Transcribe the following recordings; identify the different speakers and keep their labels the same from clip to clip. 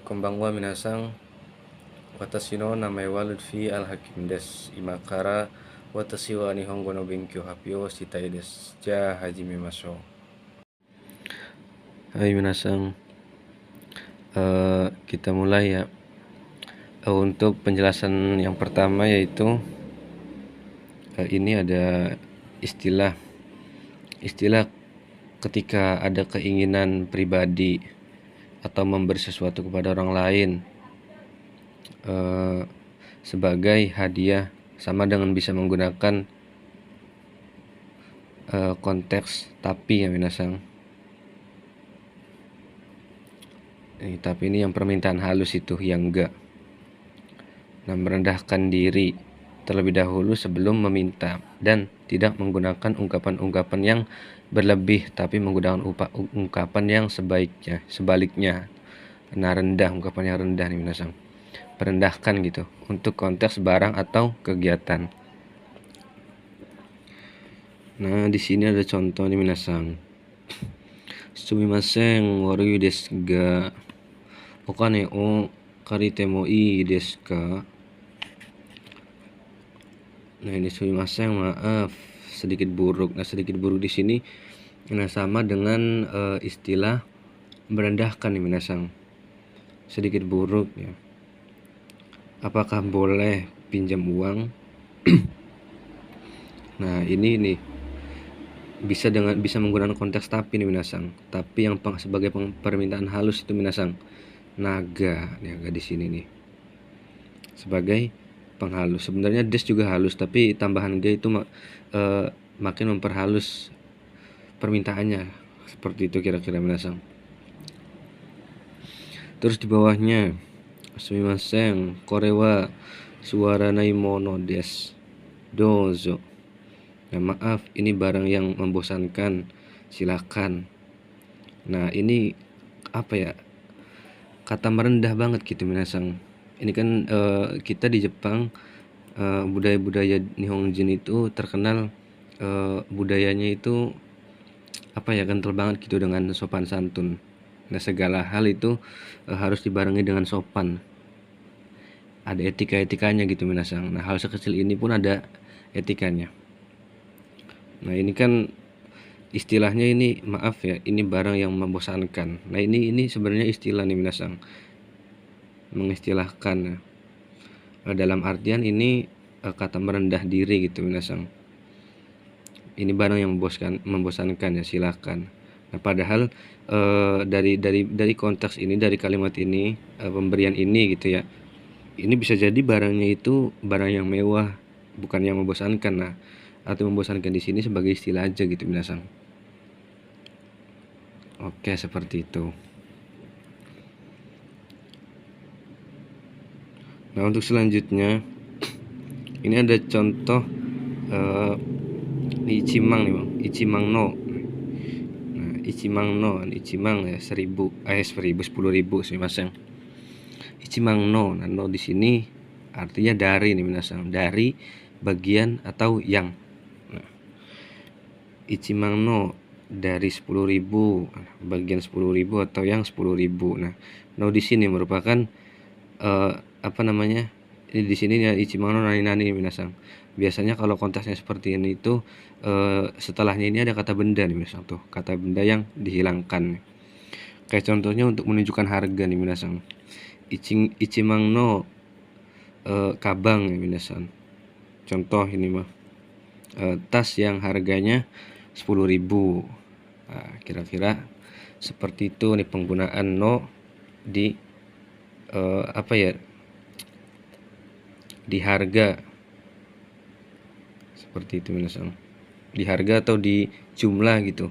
Speaker 1: Konbanwa minasang, watashi no namae wa Lutfi Al-Hakim desu. Ima kara watashi wa nihongo no benkyou happyo shitai desu. Ja hajimemashou. Hai minasang, kita mulai ya. Untuk penjelasan yang pertama yaitu ini ada istilah ketika ada keinginan pribadi atau memberi sesuatu kepada orang lain sebagai hadiah, sama dengan bisa menggunakan konteks tapi ya minasang. Tapi ini yang permintaan halus itu, yang enggak. Nah, merendahkan diri terlebih dahulu sebelum meminta, dan tidak menggunakan ungkapan-ungkapan yang berlebih, tapi menggunakan ungkapan yang sebaliknya. Nah, rendah, ungkapan yang rendah nih minasang. Merendahkan gitu untuk konteks barang atau kegiatan. Nah, di sini ada contoh nih minasang. Sumimasen warui desu ga okane o karite mo ii desu ka. Nah, ini sumimasen, maaf, sedikit buruk. Nah, sedikit buruk di sini sama dengan istilah merendahkan nih minasang. Sedikit buruk ya. Apakah boleh pinjam uang? Nah, ini nih bisa menggunakan konteks tapi nih minasang. Tapi yang sebagai permintaan halus itu minasang. Naga di sini nih. Sebagai penghalus. Sebenarnya des juga halus, tapi tambahan g itu makin memperhalus permintaannya. Seperti itu kira-kira minasang. Terus di bawahnya, sumimasen, kore wa suwaranai mono desu. Dozo. Nah, maaf, ini barang yang membosankan, silakan. Nah, ini apa ya? Kata merendah banget gitu minasang. Ini kan kita di Jepang, budaya-budaya Nihonjin itu terkenal budayanya itu apa ya, kental banget gitu dengan sopan santun. Nah, segala hal itu harus dibarengi dengan sopan. Ada etika-etikanya gitu minasang. Nah, hal sekecil ini pun ada etikanya. Nah, ini kan istilahnya ini, maaf ya, ini barang yang membosankan. Nah, ini sebenarnya istilah nih minasang. Mengistilahkan dalam artian ini kata merendah diri gitu minasang. Ini barang yang membosankan ya, silakan. Nah, padahal dari konteks ini, dari kalimat ini, pemberian ini gitu ya. Ini bisa jadi barangnya itu barang yang mewah, bukan yang membosankan. Nah, atau membosankan di sini sebagai istilah aja gitu minasang. Oke, seperti itu. Nah, untuk selanjutnya ini ada contoh Ichimang nih bang, Ichimang no. Nah, Ichimang ya 10.000 sih mas yang Ichimang no. Nah, no di sini artinya dari nih minasang, dari, bagian, atau yang. Nah, Ichimang no dari 10.000, bagian 10.000 atau yang 10.000. Nah, no di sini merupakan ini di sini ya Ichimang no nani minasang. Biasanya kalau konteksnya seperti ini itu setelahnya ini ada kata benda nih minasang, tuh kata benda yang dihilangkan. Kayak contohnya untuk menunjukkan harga nih minasang. Ichimang no kabang nih minasang. Contoh ini mah tas yang harganya 10.000. Nah, kira-kira seperti itu nih penggunaan no di di harga. Seperti itu minasang. Di harga atau di jumlah gitu.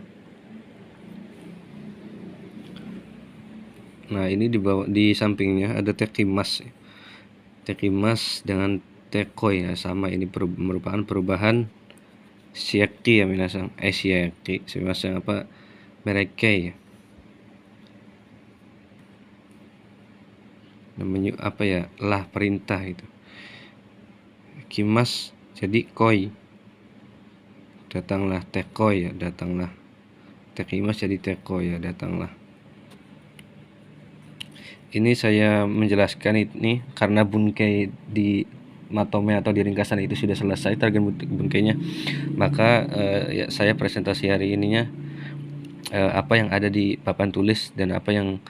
Speaker 1: Nah, ini di sampingnya ada tekimas. Tekimas dengan tekoi ya, sama, ini merupakan perubahan shiaki ya minasang. Shiaki semisal mereka ya. Namanya lah perintah gitu. Kimas jadi koi. Datanglah tekoi ya, datanglah. Tekimas jadi tekoi ya, datanglah. Ini saya menjelaskan ini karena bungkai di matome atau di ringkasan itu sudah selesai target bungkainya, maka ya saya presentasi hari ininya apa yang ada di papan tulis dan apa yang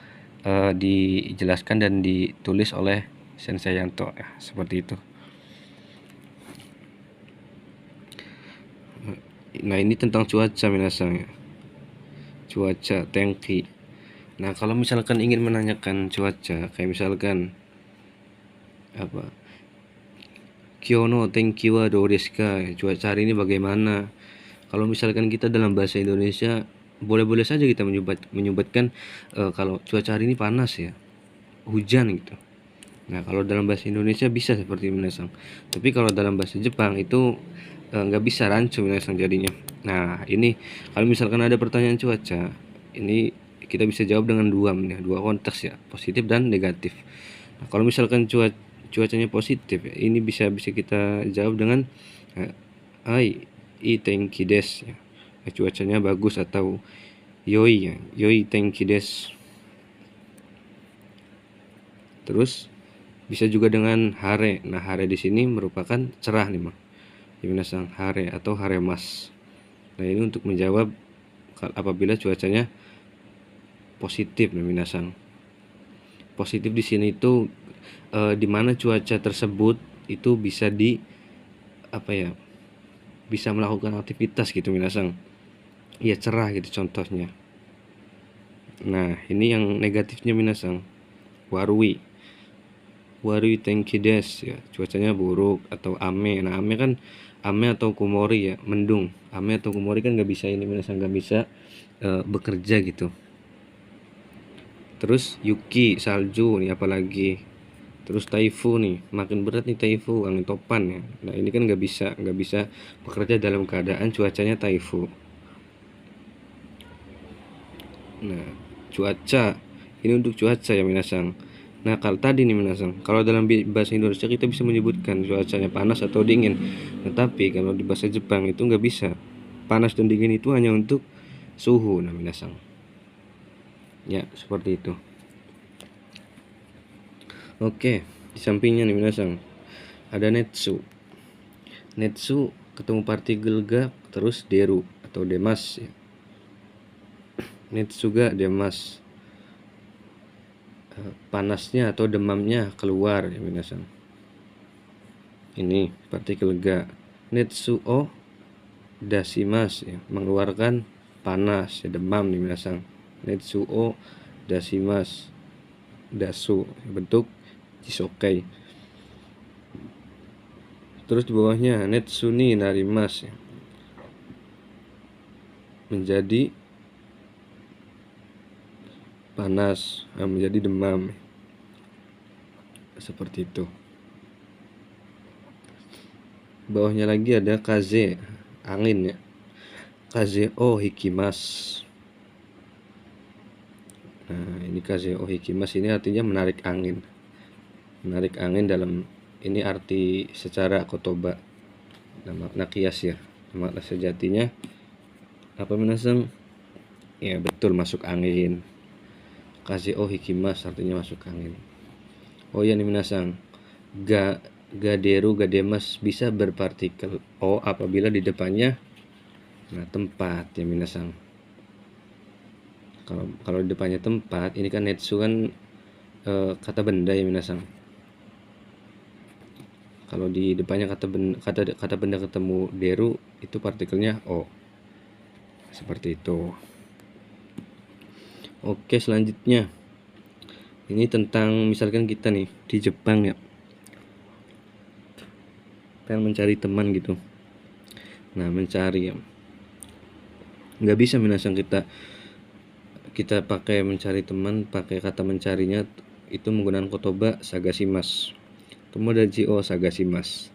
Speaker 1: dijelaskan dan ditulis oleh Sensei Yanto ya, seperti itu. Nah, ini tentang cuaca minasang ya. Cuaca, tenki. Nah, kalau misalkan ingin menanyakan cuaca, kayak misalkan apa? Kyono tenki wa do desu ka? Cuaca hari ini bagaimana? Kalau misalkan kita dalam bahasa Indonesia, boleh-boleh saja kita menyebutkan kalau cuaca hari ini panas ya, hujan gitu. Nah, kalau dalam bahasa Indonesia bisa seperti minasang. Tapi kalau dalam bahasa Jepang itu nggak bisa rancu minasang jadinya. Nah, ini kalau misalkan ada pertanyaan cuaca, ini kita bisa jawab dengan dua konteks ya, positif dan negatif. Nah, kalau misalkan cuacanya positif, ini bisa kita jawab dengan ai i tenki desu ya. Cuacanya bagus atau yoi ya, yoi tenki desu. Terus bisa juga dengan hare. Nah, hare di sini merupakan cerah nih, Mang. Minasang hare atau hare mas. Nah, ini untuk menjawab apabila cuacanya positif nih minasang. Positif di sini itu di mana cuaca tersebut itu bisa bisa melakukan aktivitas gitu minasang. Iya, cerah gitu contohnya. Nah, ini yang negatifnya minasang. Warui tenki desu ya, cuacanya buruk atau ame. Nah, ame atau kumori ya, mendung. Ame atau kumori kan nggak bisa ini minasang, nggak bisa bekerja gitu. Terus yuki, salju nih apalagi. Terus taifu nih, makin berat nih taifu, angin topan ya. Nah, ini kan nggak bisa bekerja dalam keadaan cuacanya taifu. Nah, cuaca ini untuk cuaca ya minasang. Nah, kalau tadi nih minasang, kalau dalam bahasa Indonesia kita bisa menyebutkan cuacanya panas atau dingin. Tetapi kalau di bahasa Jepang itu nggak bisa. Panas dan dingin itu hanya untuk suhu nah minasang. Ya, seperti itu. Oke, di sampingnya nih minasang ada netsu. Netsu ketemu partikel ga terus deru atau demas ya. Netsu ga demas. Panasnya atau demamnya keluar ya minasang. Ini partikel ga. Netsu o dasimas ya, mengeluarkan panas ya, demam nih minasang. Netsu o dasimas. Dasu bentuk jisokai. Terus di bawahnya netsu ni narimas ya, menjadi panas, menjadi demam. Seperti itu. Bawahnya lagi ada kaze, angin ya. Kaze o hikimas. Nah, ini kaze o hikimas ini artinya menarik angin. Menarik angin dalam ini arti secara kotoba. Nah, makna kias ya. Makna sejatinya apa minasang? Ya, betul, masuk angin. Kaze o hikimas artinya masuk angin. Oh ya nih minasang. Gaderu gademas bisa berpartikel O apabila di depannya tempat ya minasang. Kalau di depannya tempat, ini kan netsu kan kata benda ya minasang. Kalau di depannya kata benda ketemu deru, itu partikelnya O. Seperti itu. Oke, selanjutnya ini tentang misalkan kita nih di Jepang ya, pengen mencari teman gitu. Nah, mencari ya, nggak bisa minasang kita pakai mencari teman, pakai kata mencarinya itu menggunakan kotoba sagasimas. Tomodachi o sagasimas.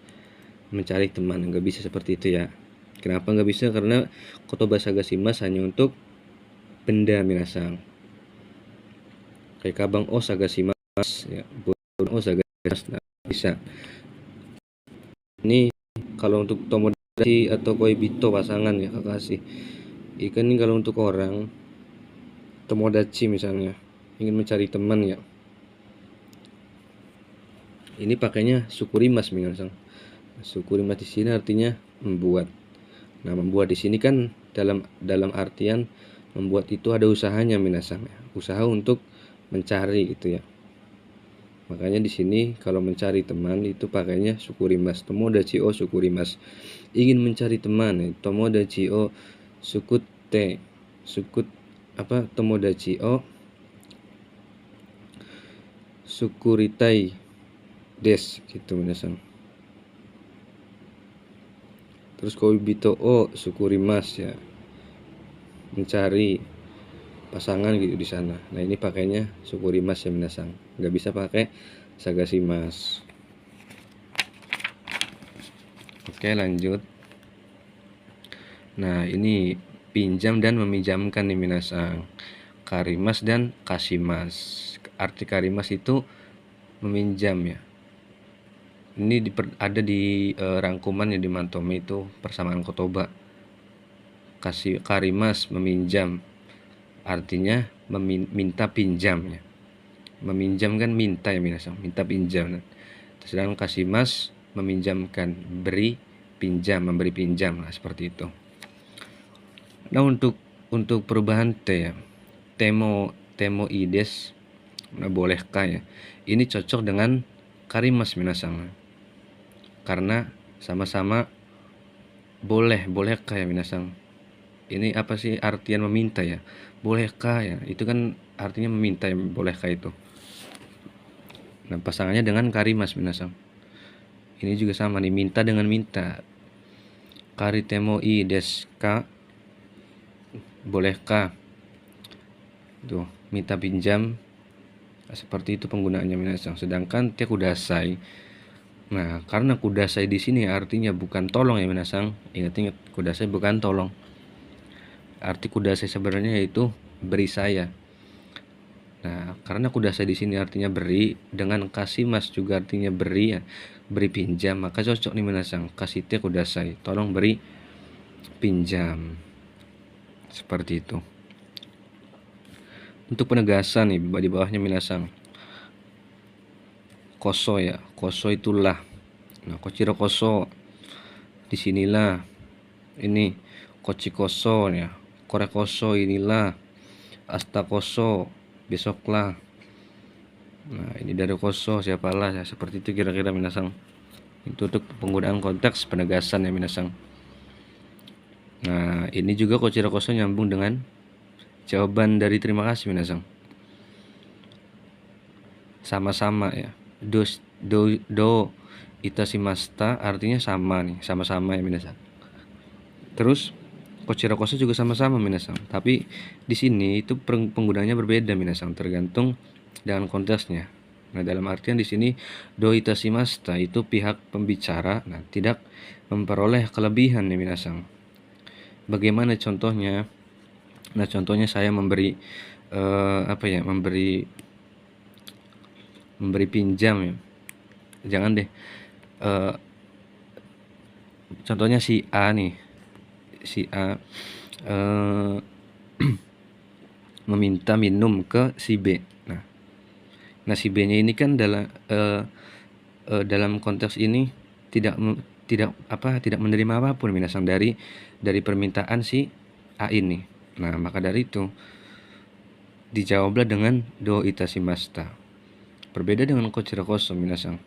Speaker 1: Mencari teman, nggak bisa seperti itu ya. Kenapa nggak bisa? Karena kotoba sagasimas hanya untuk benda minasang. Kayak kabang o sagasimas ya, o sagasimas. Nah, bisa. Ini kalau untuk tomodachi atau koibito pasangan ya, kekasih. Ikan ini kalau untuk orang tomodachi misalnya ingin mencari teman ya, ini pakainya sukurimas minasan. Sukurimas di sini artinya membuat. Nah, membuat di sini kan dalam artian membuat itu ada usahanya minasan, usaha untuk mencari gitu ya. Makanya di sini kalau mencari teman itu pakainya sukurimas. Tomodachi o sukurimas. Ingin mencari teman, tomodachi o sukute. Sukut apa? Tomodachi o sukuritai des gitu minasan. Terus koibito o sukurimas ya. Mencari pasangan gitu di sana. Nah, ini pakainya sukurimas ya minasan. Nggak bisa pakai sagashimas. Oke, lanjut. Nah, ini pinjam dan meminjamkan nih minasan. Karimas dan kashimas. Arti karimas itu meminjam ya. Ini ada di rangkuman yang di Mantome itu persamaan kotoba. Karimas meminjam artinya minta pinjam ya. Meminjam kan minta ya minasan, minta pinjam. Sedangkan kashimas meminjamkan, beri pinjam, memberi pinjam lah, seperti itu. Nah, untuk perubahan te ya. Temo ides. Nah, bolehkah ya? Ini cocok dengan karimas minasan. Karena sama-sama bolehkah ya minasan. Ini apa sih artian meminta ya? Bolehkah ya? Itu kan artinya meminta ya, bolehkah itu. Nah, pasangannya dengan karimas minasan. Ini juga sama nih, minta dengan minta. Karitemo i desu ka? Bolehkah? Tuh, minta pinjam. Seperti itu penggunaannya minasan. Sedangkan te kudasai. Nah, karena kudasai di sini artinya bukan tolong ya minasan. Ingat-ingat, kudasai bukan tolong. Arti kudasai sebenarnya yaitu beri saya. Nah, karena kudasai di sini artinya beri, dengan kashimas juga artinya beri ya, beri pinjam, maka cocok nih minasan. Kasite kudasai, tolong beri pinjam. Seperti itu. Untuk penegasan nih di bawahnya minasan. Koso ya, koso itulah. Nah, kochiro koso, disinilah. Ini kochi koso ya, kore koso inilah, asta koso besoklah. Nah, ini dari koso siapalah ya, seperti itu kira-kira minasan. Itu untuk penggunaan konteks penegasan ya minasan. Nah, ini juga kochiro koso nyambung dengan jawaban dari terima kasih minasan. Sama-sama ya. Do itashimashita artinya sama nih, sama-sama ya minasan. Terus kochiro koso juga sama-sama minasan. Tapi di sini itu penggunaannya berbeda minasan, tergantung dengan konteksnya. Nah, dalam artian di sini do itashimashita itu pihak pembicara tidak memperoleh kelebihan nih minasan. Bagaimana contohnya? Nah, contohnya saya memberi memberi pinjam ya. Jangan deh. Contohnya si A nih. Si A meminta minum ke si B. Nah, si B-nya ini kan dalam konteks ini tidak menerima apapun minasan dari permintaan si A ini. Nah, maka dari itu dijawablah dengan do itashimashita. Berbeda dengan kochiro koso minasan.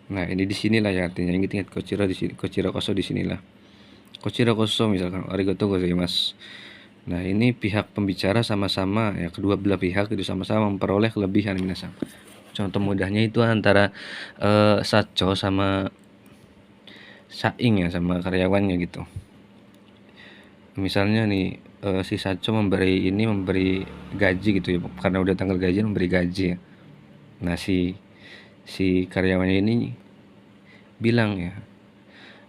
Speaker 1: Nah, ini di sinilah ya artinya. Ingat kochiro koso di sinilah. Kochiro koso misalkan arigatou gozaimasu. Nah, ini pihak pembicara sama-sama ya, kedua belah pihak itu sama-sama memperoleh kelebihan minasan. Contoh mudahnya itu antara sacho sama saing ya, sama karyawannya gitu. Misalnya nih si sacho memberi gaji gitu ya, karena udah tanggal gajian memberi gaji ya. Nah, si karyawannya ini bilang ya,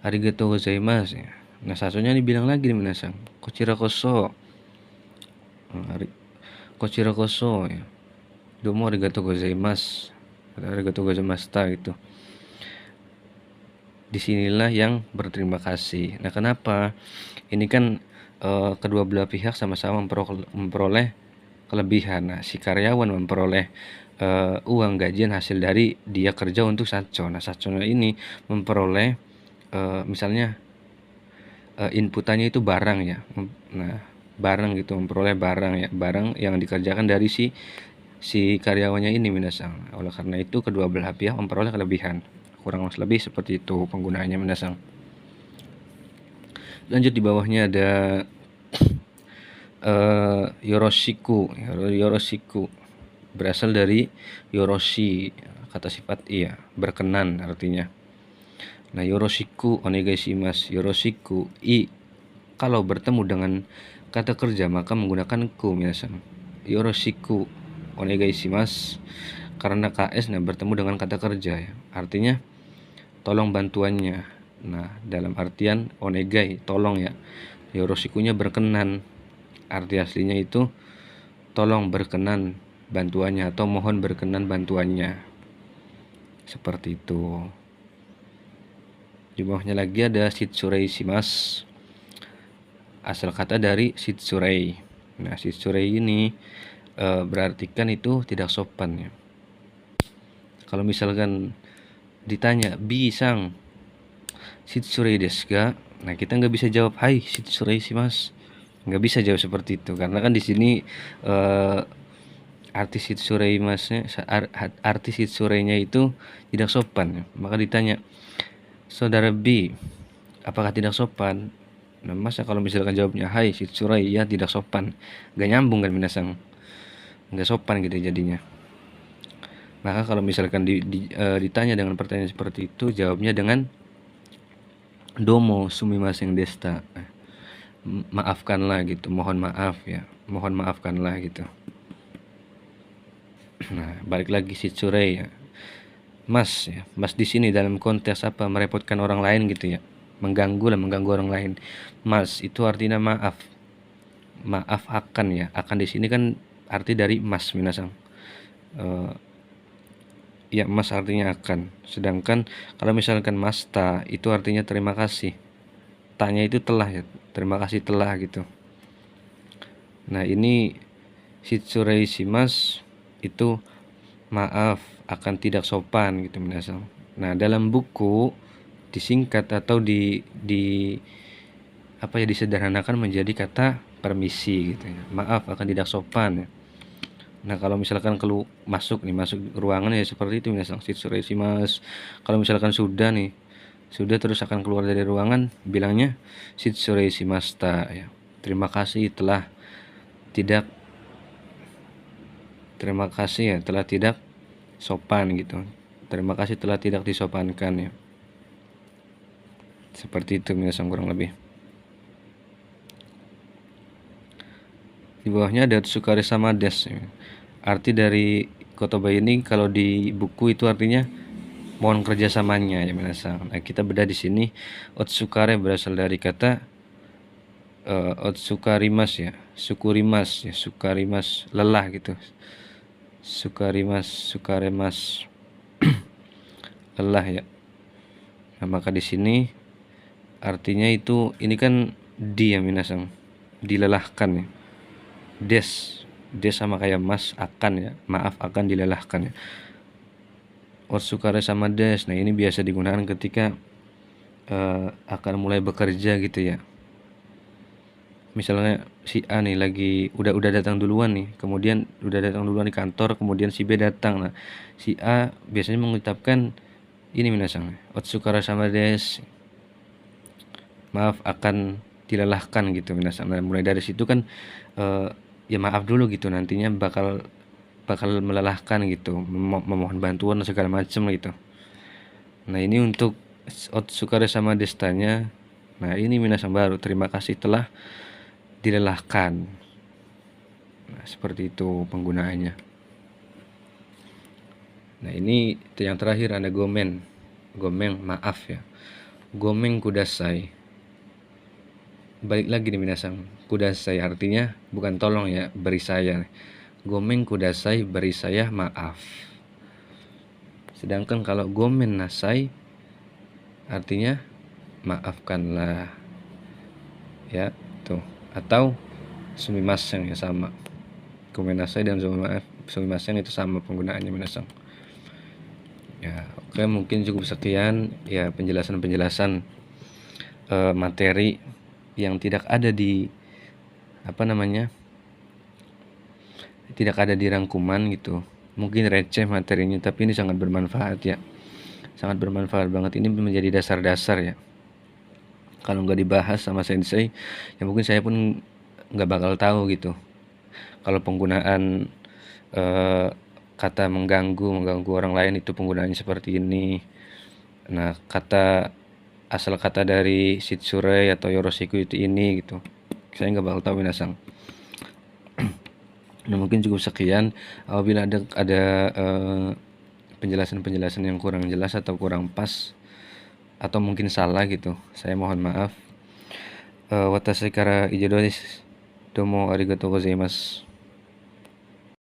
Speaker 1: arigatou gozaimasu ya. Nah, sachonya ini bilang lagi nih minasan, kochiro koso ya, domo arigatou gozaimasu, arigatou gozaimashita gitu. Disinilah yang berterima kasih. Nah, kenapa? Ini kan kedua belah pihak sama-sama memperoleh kelebihan. Nah, si karyawan memperoleh uang gajian hasil dari dia kerja untuk saco. Nah, saconya ini memperoleh misalnya inputannya itu barang ya. Nah, barang gitu, memperoleh barang ya, barang yang dikerjakan dari si karyawannya ini minasang. Oleh karena itu kedua belah pihak memperoleh kelebihan. Kurang lebih seperti itu penggunaannya minasang. Lanjut di bawahnya ada yoroshiku. Yoroshiku berasal dari yoroshi, kata sifat iya, berkenan artinya. Nah, yoroshiku onegaishimasu. Yoroshiku kalau bertemu dengan kata kerja maka menggunakan ku minasang. Yoroshiku onegaishimasu karena KS bertemu dengan kata kerja ya. Artinya tolong bantuannya. Nah, dalam artian onegai tolong ya. Yoroshikunya berkenan. Arti aslinya itu tolong berkenan bantuannya atau mohon berkenan bantuannya. Seperti itu. Di bawahnya lagi ada shitsurei shimasu. Asal kata dari shitsurei. Nah, shitsurei ini berartikan itu tidak sopan ya. Kalau misalkan ditanya, "Bisang shitsurei desu ga?" Nah, kita nggak bisa jawab, "Hai, shitsurei shimasu." Nggak bisa jawab seperti itu karena kan di sini arti shitsurei masnya arti shitsurei-nya itu tidak sopan ya. Maka ditanya, "Saudara B, apakah tidak sopan?" Nah, masa kalau misalkan jawabnya, "Hai, shitsurei," ya tidak sopan. Nggak nyambung kan minasang. Nggak sopan gitu jadinya. Maka kalau misalkan ditanya dengan pertanyaan seperti itu, jawabnya dengan domo sumimasen deshita. Maafkanlah gitu, mohon maaf ya, mohon maafkanlah gitu. Nah, balik lagi shitsurei ya. Mas ya, mas di sini dalam konteks apa? Merepotkan orang lain gitu ya, mengganggu orang lain. Mas itu artinya maaf, maaf akan ya, akan di sini kan arti dari mas minasang. Ya, mas artinya akan. Sedangkan kalau misalkan masta itu artinya terima kasih. Tanya itu telah ya, terima kasih telah gitu. Nah, ini shitsurei shimasu itu maaf akan tidak sopan gitu minasang. Nah, dalam buku disingkat atau di apa ya, disederhanakan menjadi kata permisi gitu ya. Maaf akan tidak sopan ya. Nah, kalau misalkan masuk ruangan ya seperti itu minasang, shitsurei shimasu. Kalau misalkan sudah terus akan keluar dari ruangan, bilangnya shitsurei shimashita ya. Terima kasih telah tidak sopan gitu. Terima kasih telah tidak disopankan ya. Seperti itu minasang kurang lebih. Di bawahnya ada tsukare sama des. Arti dari kotoba ini kalau di buku itu artinya mohon kerjasamanya ya minasang. Nah, kita beda di sini. Otsukare berasal dari kata otsukarimas ya, sukurimas ya, sukarimas lelah gitu. Sukaremas lelah ya. Nah, maka di sini artinya itu ini kan di ya minasang, dilelahkan ya. Des sama kayak mas akan ya, maaf akan dilelahkan ya. Otsukare sama des. Nah, ini biasa digunakan ketika akan mulai bekerja gitu ya. Misalnya si A nih udah datang duluan nih, kemudian udah datang duluan di kantor, kemudian si B datang. Nah, si A biasanya mengucapkan ini minasang, otsukare sama des. Maaf akan dilelahkan gitu minasang. Nah, mulai dari situ kan ya maaf dulu gitu, nantinya bakal melelahkan gitu, memohon bantuan segala macam gitu. Nah, ini untuk otsukare sama destanya. Nah, ini minasang baru, terima kasih telah dilelahkan. Nah, seperti itu penggunaannya. Nah, ini yang terakhir ada gomen maaf ya. Gomen kudasai. Balik lagi nih minasang, kudasai artinya bukan tolong ya, beri saya. Gomen kudasai, beri saya maaf. Sedangkan kalau gomen nasai artinya maafkanlah ya tuh, atau sumimasen ya sama. Gomen nasai dan sumimasen itu sama penggunaannya minasang. Ya, oke, mungkin cukup sekian ya penjelasan-penjelasan materi yang tidak ada di tidak ada di rangkuman gitu. Mungkin receh materinya, tapi ini sangat bermanfaat ya. Sangat bermanfaat banget, ini menjadi dasar-dasar ya. Kalau nggak dibahas sama sensei, ya mungkin saya pun nggak bakal tahu gitu. Kalau penggunaan kata mengganggu orang lain itu penggunaannya seperti ini. Nah, asal kata dari Shitsurei atau Yoroshiku itu ini gitu. Saya nggak bakal tahu minasang. Nah, mungkin cukup sekian. Apabila ada penjelasan-penjelasan yang kurang jelas atau kurang pas atau mungkin salah gitu, saya mohon maaf. Watashi kara ijo desu. Domo arigatou gozaimasu.